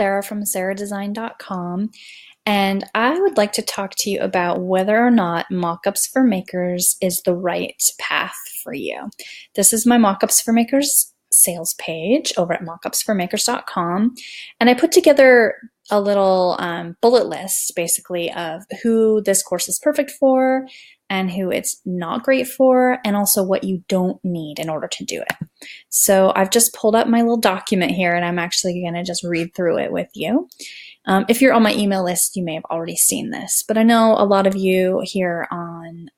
Sarah from sarahdesign.com, and I would like to talk to you about whether or not Mockups for Makers is the right path for you. This is my Mockups for Makers sales page over at mockupsformakers.com, and I put together a little bullet list basically of who this course is perfect for and who it's not great for, and also what you don't need in order to do it. So I've just pulled up my little document here, and I'm actually going to just read through it with you. If you're on my email list, you may have already seen this, but I know a lot of you here on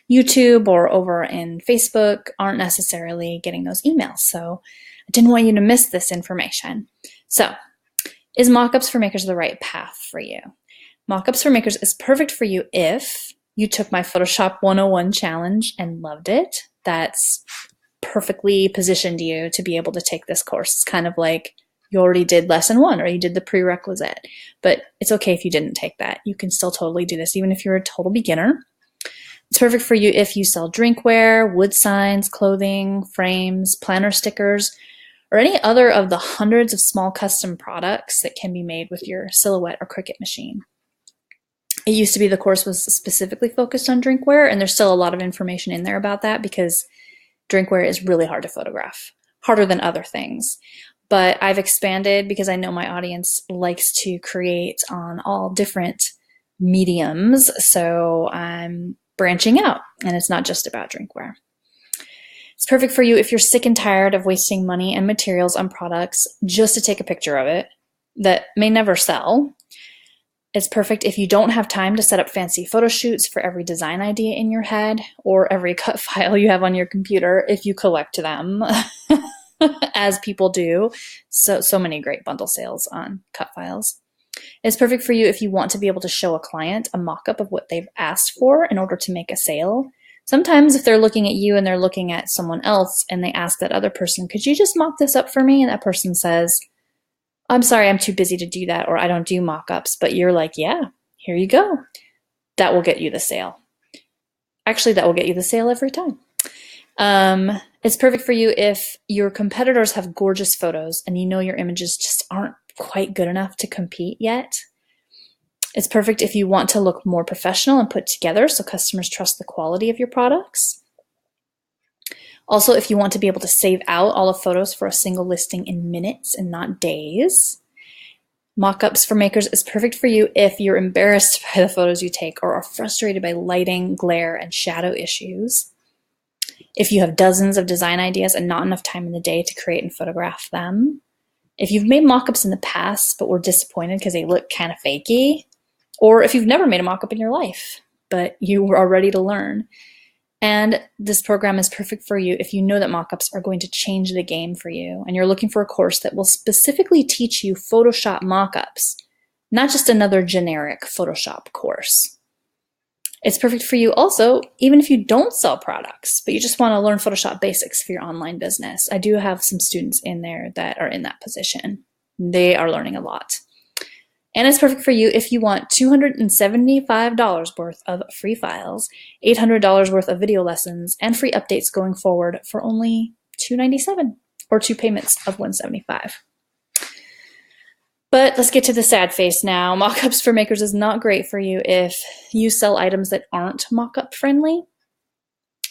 YouTube or over in Facebook aren't necessarily getting those emails, so I didn't want you to miss this information. So, is Mockups for Makers the right path for you? Mockups for Makers is perfect for you if you took my Photoshop 101 challenge and loved it. That's perfectly positioned you to be able to take this course. It's kind of like you already did lesson 1 or you did the prerequisite, but it's okay if you didn't take that. You can still totally do this, even if you're a total beginner. It's perfect for you if you sell drinkware, wood signs, clothing, frames, planner stickers, or any other of the hundreds of small custom products that can be made with your Silhouette or Cricut machine. It used to be the course was specifically focused on drinkware, and there's still a lot of information in there about that because drinkware is really hard to photograph, harder than other things. But I've expanded because I know my audience likes to create on all different mediums, so I'm branching out, and it's not just about drinkware. It's perfect for you if you're sick and tired of wasting money and materials on products just to take a picture of it that may never sell. It's perfect if you don't have time to set up fancy photo shoots for every design idea in your head or every cut file you have on your computer if you collect them, as people do. So many great bundle sales on cut files. It's perfect for you if you want to be able to show a client a mock-up of what they've asked for in order to make a sale. Sometimes if they're looking at you and they're looking at someone else and they ask that other person, could you just mock this up for me? And that person says, I'm sorry, I'm too busy to do that, or I don't do mock-ups. But you're like, yeah, here you go. That will get you the sale. Actually, that will get you the sale every time. It's perfect for you if your competitors have gorgeous photos and you know your images just aren't quite good enough to compete yet. It's perfect if you want to look more professional and put together so customers trust the quality of your products. Also, if you want to be able to save out all the photos for a single listing in minutes and not days. Mockups for Makers is perfect for you if you're embarrassed by the photos you take or are frustrated by lighting, glare, and shadow issues. If you have dozens of design ideas and not enough time in the day to create and photograph them. If you've made mockups in the past but were disappointed because they look kind of fakey. Or if you've never made a mockup in your life, but you are ready to learn. And this program is perfect for you if you know that mockups are going to change the game for you and you're looking for a course that will specifically teach you Photoshop mockups, not just another generic Photoshop course. It's perfect for you also, even if you don't sell products, but you just want to learn Photoshop basics for your online business. I do have some students in there that are in that position. They are learning a lot. And it's perfect for you if you want $275 worth of free files, $800 worth of video lessons, and free updates going forward for only $297 or 2 payments of $175. But let's get to the sad face now. Mockups for Makers is not great for you if you sell items that aren't mockup friendly.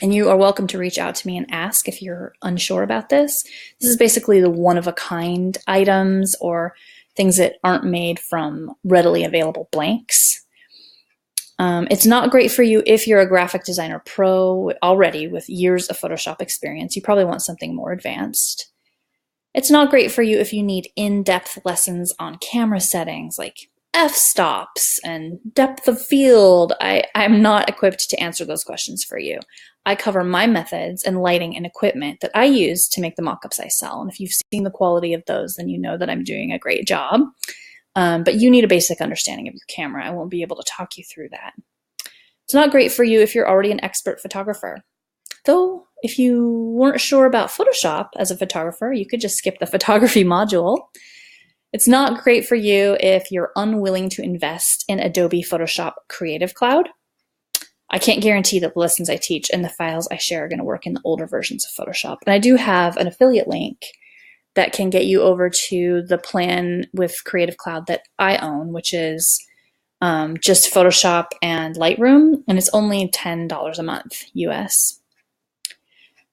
And you are welcome to reach out to me and ask if you're unsure about this. This is basically the one-of-a-kind items or things that aren't made from readily available blanks. It's not great for you if you're a graphic designer pro already with years of Photoshop experience. You probably want something more advanced. It's not great for you if you need in-depth lessons on camera settings like f-stops and depth of field. I'm not equipped to answer those questions for you. I cover my methods and lighting and equipment that I use to make the mockups I sell. And if you've seen the quality of those, then you know that I'm doing a great job. But you need a basic understanding of your camera. I won't be able to talk you through that. It's not great for you if you're already an expert photographer. Though, if you weren't sure about Photoshop as a photographer, you could just skip the photography module. It's not great for you if you're unwilling to invest in Adobe Photoshop Creative Cloud. I can't guarantee that the lessons I teach and the files I share are going to work in the older versions of Photoshop. And I do have an affiliate link that can get you over to the plan with Creative Cloud that I own, which is just Photoshop and Lightroom, and it's only $10 a month US.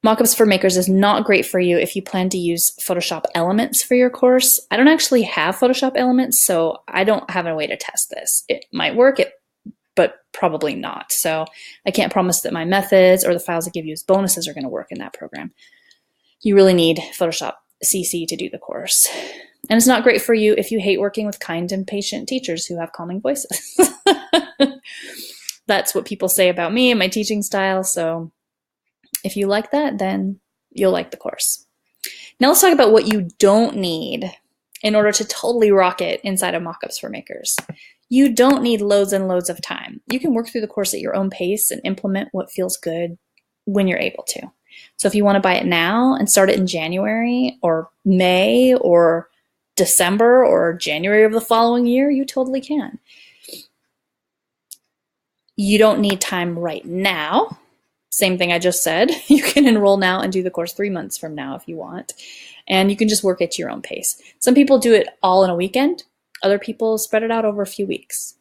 Mockups for Makers is not great for you if you plan to use Photoshop Elements for your course. I don't actually have Photoshop Elements, so I don't have a way to test this. It might work, but probably not. So I can't promise that my methods or the files I give you as bonuses are going to work in that program. You really need Photoshop CC to do the course. And it's not great for you if you hate working with kind and patient teachers who have calming voices. That's what people say about me and my teaching style, so if you like that, then you'll like the course. Now let's talk about what you don't need in order to totally rock it inside of Mockups for Makers. You don't need loads and loads of time. You can work through the course at your own pace and implement what feels good when you're able to. So if you want to buy it now and start it in January or May or December or January of the following year, you totally can. You don't need time right now. Same thing I just said. You can enroll now and do the course 3 months from now if you want. And you can just work at your own pace. Some people do it all in a weekend. Other people spread it out over a few weeks.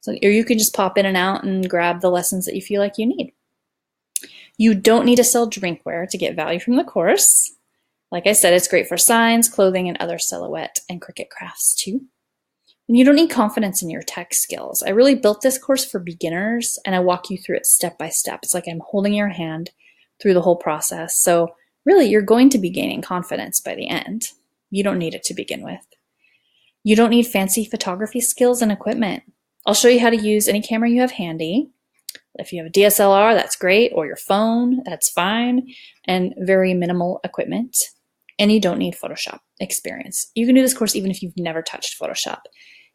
So, or you can just pop in and out and grab the lessons that you feel like you need. You don't need to sell drinkware to get value from the course. Like I said, it's great for signs, clothing, and other silhouette and Cricut crafts too. And you don't need confidence in your tech skills. I really built this course for beginners, and I walk you through it step by step. It's like I'm holding your hand through the whole process. So really, you're going to be gaining confidence by the end. You don't need it to begin with. You don't need fancy photography skills and equipment. I'll show you how to use any camera you have handy. If you have a DSLR, that's great, or your phone, that's fine, and very minimal equipment. And you don't need Photoshop experience. You can do this course even if you've never touched Photoshop.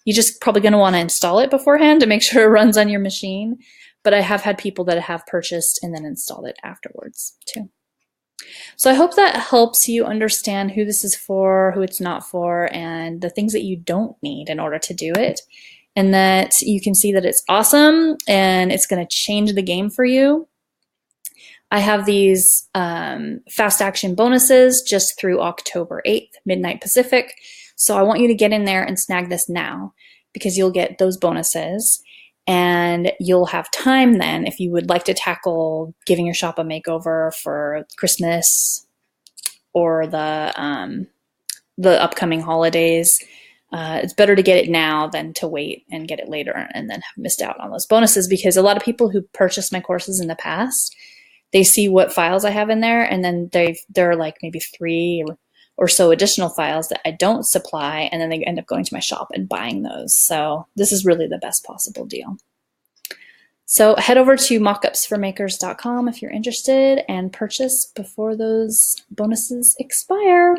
You're just probably going to want to install it beforehand to make sure it runs on your machine. But I have had people that have purchased and then installed it afterwards too. So I hope that helps you understand who this is for, who it's not for, and the things that you don't need in order to do it. And that you can see that it's awesome and it's going to change the game for you. I have these fast action bonuses just through October 8th, midnight Pacific. So I want you to get in there and snag this now because you'll get those bonuses and you'll have time then if you would like to tackle giving your shop a makeover for Christmas or the upcoming holidays. It's better to get it now than to wait and get it later and then have missed out on those bonuses, because a lot of people who purchased my courses in the past, they see what files I have in there, and then there are like maybe 3 or so additional files that I don't supply, and then they end up going to my shop and buying those. So this is really the best possible deal. So head over to mockupsformakers.com if you're interested and purchase before those bonuses expire.